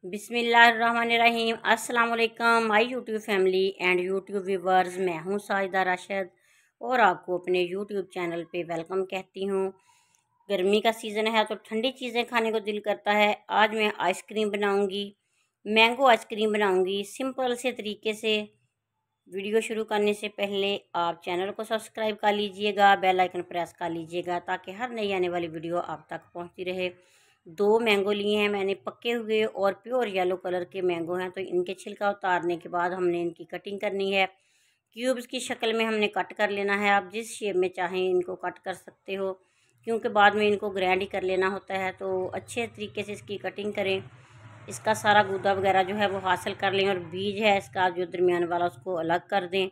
बिस्मिल्लाहिर्रहमानिर्रहीम। अस्सलाम वालेकुम my YouTube family and YouTube viewers. मैं हूं साजिदा राशिद और आपको अपने यूट्यूब चैनल पे वेलकम कहती हूं। गर्मी का सीज़न है तो ठंडी चीज़ें खाने को दिल करता है। आज मैं आइसक्रीम बनाऊंगी, मैंगो आइसक्रीम बनाऊंगी सिंपल से तरीके से। वीडियो शुरू करने से पहले आप चैनल को सब्सक्राइब कर लीजिएगा, बेल आइकन प्रेस कर लीजिएगा ताकि हर नई आने वाली वीडियो आप तक पहुंचती रहे। 2 मैंगो लिए हैं मैंने, पके हुए और प्योर येलो कलर के मैंगो हैं। तो इनके छिलका उतारने के बाद हमने इनकी कटिंग करनी है। क्यूब्स की शक्ल में हमने कट कर लेना है। आप जिस शेप में चाहें इनको कट कर सकते हो, क्योंकि बाद में इनको ग्राइंड ही कर लेना होता है। तो अच्छे तरीके से इसकी कटिंग करें। इसका सारा गूदा वगैरह जो है वो हासिल कर लें और बीज है इसका जो दरमियान वाला उसको अलग कर दें।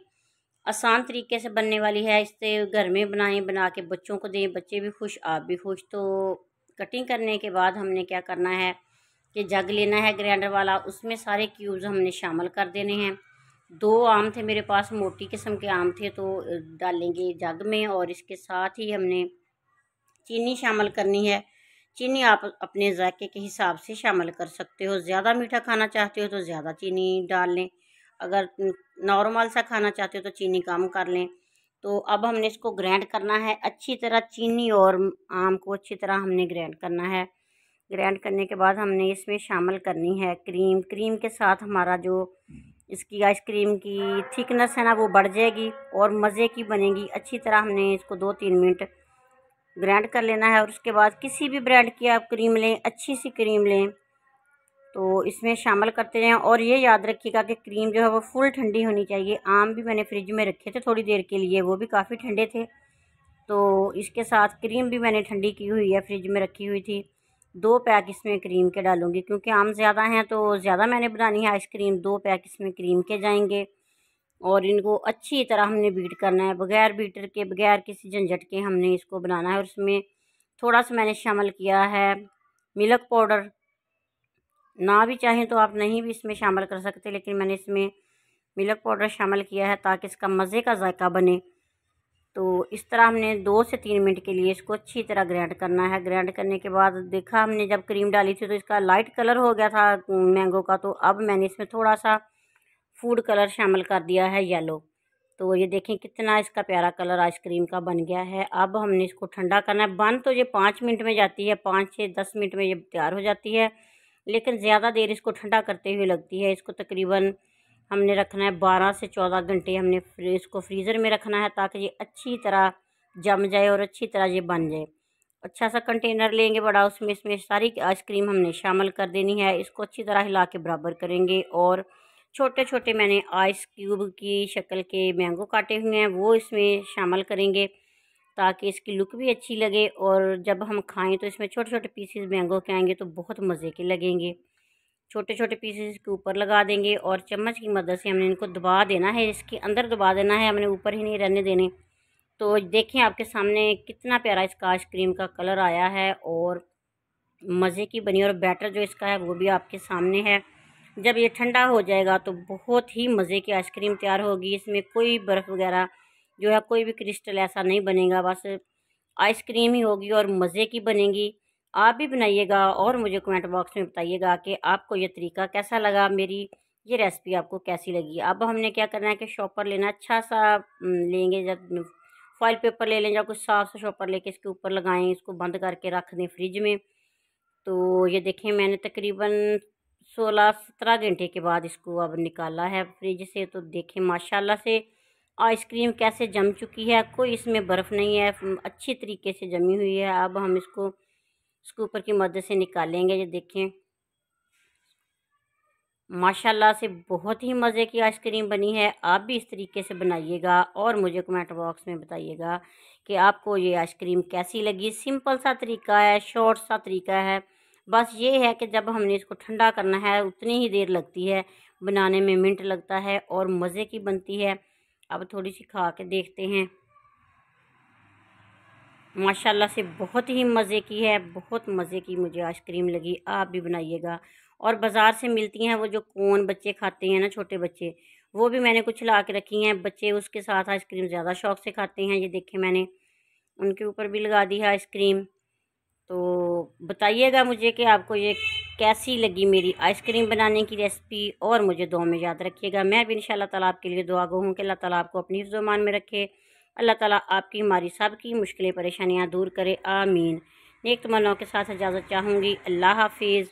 आसान तरीके से बनने वाली है। इससे घर में बनाएं, बना के बच्चों को दें, बच्चे भी खुश आप भी खुश। तो कटिंग करने के बाद हमने क्या करना है कि जग लेना है ग्राइंडर वाला, उसमें सारे क्यूब्स हमने शामिल कर देने हैं। 2 आम थे मेरे पास, मोटी किस्म के आम थे, तो डालेंगे जग में। और इसके साथ ही हमने चीनी शामिल करनी है। चीनी आप अपने जायके के हिसाब से शामिल कर सकते हो। ज़्यादा मीठा खाना चाहते हो तो ज़्यादा चीनी डाल लें, अगर नॉर्मल सा खाना चाहते हो तो चीनी कम कर लें। तो अब हमने इसको ग्राइंड करना है अच्छी तरह। चीनी और आम को अच्छी तरह हमने ग्राइंड करना है। ग्राइंड करने के बाद हमने इसमें शामिल करनी है क्रीम। क्रीम के साथ हमारा जो इसकी आइसक्रीम की थिकनेस है ना वो बढ़ जाएगी और मज़े की बनेगी। अच्छी तरह हमने इसको 2-3 मिनट ग्राइंड कर लेना है। और उसके बाद किसी भी ब्रांड की आप क्रीम लें, अच्छी सी क्रीम लें, तो इसमें शामिल करते रहें। और ये याद रखिएगा कि क्रीम जो है वो फुल ठंडी होनी चाहिए। आम भी मैंने फ्रिज में रखे थे थोड़ी देर के लिए, वो भी काफ़ी ठंडे थे। तो इसके साथ क्रीम भी मैंने ठंडी की हुई है, फ्रिज में रखी हुई थी। 2 पैक इसमें क्रीम के डालूंगी, क्योंकि आम ज़्यादा हैं तो ज़्यादा मैंने बनानी है आइसक्रीम। 2 पैक इसमें क्रीम के जाएंगे। और इनको अच्छी तरह हमने बीट करना है, बगैर बीटर के, बगैर किसी झंझट के हमने इसको बनाना है। और उसमें थोड़ा सा मैंने शामिल किया है मिल्क पाउडर। ना भी चाहें तो आप नहीं भी इसमें शामिल कर सकते, लेकिन मैंने इसमें मिल्क पाउडर शामिल किया है ताकि इसका मज़े का जायका बने। तो इस तरह हमने 2 से 3 मिनट के लिए इसको अच्छी तरह ग्राइंड करना है। ग्राइंड करने के बाद देखा हमने जब क्रीम डाली थी तो इसका लाइट कलर हो गया था मैंगो का। तो अब मैंने इसमें थोड़ा सा फूड कलर शामिल कर दिया है येलो। तो ये देखें कितना इसका प्यारा कलर आइसक्रीम का बन गया है। अब हमने इसको ठंडा करना है। बन तो ये 5 मिनट में जाती है, 5 से 10 मिनट में ये तैयार हो जाती है, लेकिन ज़्यादा देर इसको ठंडा करते हुए लगती है। इसको तकरीबन हमने रखना है 12 से 14 घंटे हमने इसको फ्रीज़र में रखना है, ताकि ये अच्छी तरह जम जाए और अच्छी तरह ये बन जाए। अच्छा सा कंटेनर लेंगे बड़ा, उसमें इसमें सारी आइसक्रीम हमने शामिल कर देनी है। इसको अच्छी तरह हिला के बराबर करेंगे। और छोटे छोटे मैंने आइस क्यूब की शक्ल के मैंगो काटे हुए हैं, वो इसमें शामिल करेंगे ताकि इसकी लुक भी अच्छी लगे। और जब हम खाएं तो इसमें छोटे छोटे पीसेस मैंगो के आएंगे तो बहुत मज़े के लगेंगे। छोटे छोटे पीसेस इसके ऊपर लगा देंगे और चम्मच की मदद से हमने इनको दबा देना है, इसके अंदर दबा देना है, हमने ऊपर ही नहीं रहने देने। तो देखें आपके सामने कितना प्यारा इसका आइसक्रीम का कलर आया है और मज़े की बनी। और बैटर जो इसका है वो भी आपके सामने है। जब ये ठंडा हो जाएगा तो बहुत ही मज़े की आइसक्रीम तैयार होगी। इसमें कोई बर्फ़ वगैरह जो है, कोई भी क्रिस्टल ऐसा नहीं बनेगा, बस आइसक्रीम ही होगी और मज़े की बनेगी। आप भी बनाइएगा और मुझे कमेंट बॉक्स में बताइएगा कि आपको ये तरीका कैसा लगा, मेरी ये रेसिपी आपको कैसी लगी। अब हमने क्या करना है कि शॉपर लेना, अच्छा सा लेंगे, जब फॉइल पेपर ले लें या कुछ साफ सा शॉपर लेके इसके ऊपर लगाएं, इसको बंद करके रख दें फ्रिज में। तो ये देखें मैंने तकरीबन 16-17 घंटे के बाद इसको अब निकाला है फ्रिज से। तो देखें माशाल्लाह से आइसक्रीम कैसे जम चुकी है, कोई इसमें बर्फ़ नहीं है, अच्छी तरीके से जमी हुई है। अब हम इसको स्कूपर की मदद से निकालेंगे। ये देखें माशाल्लाह से बहुत ही मज़े की आइसक्रीम बनी है। आप भी इस तरीके से बनाइएगा और मुझे कमेंट बॉक्स में बताइएगा कि आपको ये आइसक्रीम कैसी लगी। सिंपल सा तरीका है, शॉर्ट सा तरीका है। बस ये है कि जब हमने इसको ठंडा करना है उतनी ही देर लगती है, बनाने में मिनट लगता है और मज़े की बनती है। अब थोड़ी सी खा के देखते हैं। माशाल्लाह से बहुत ही मज़े की है, बहुत मज़े की मुझे आइसक्रीम लगी। आप भी बनाइएगा। और बाज़ार से मिलती हैं वो जो कोन बच्चे खाते हैं ना, छोटे बच्चे, वो भी मैंने कुछ ला के रखी हैं। बच्चे उसके साथ आइसक्रीम ज़्यादा शौक़ से खाते हैं। ये देखें मैंने उनके ऊपर भी लगा दी है आइसक्रीम। तो बताइएगा मुझे कि आपको ये कैसी लगी मेरी आइसक्रीम बनाने की रेसिपी, और मुझे दुआ में याद रखिएगा। मैं भी इंशाल्लाह ताला आपके लिए दुआ गो हूँ कि अल्लाह ताला आपको अपनी हिफ्ज़ मान में रखे। अल्लाह ताला आपकी हमारी सब की मुश्किलें परेशानियाँ दूर करे, आमीन। नेक तमन्नाओं के साथ इजाज़त चाहूँगी। अल्लाह हाफिज़।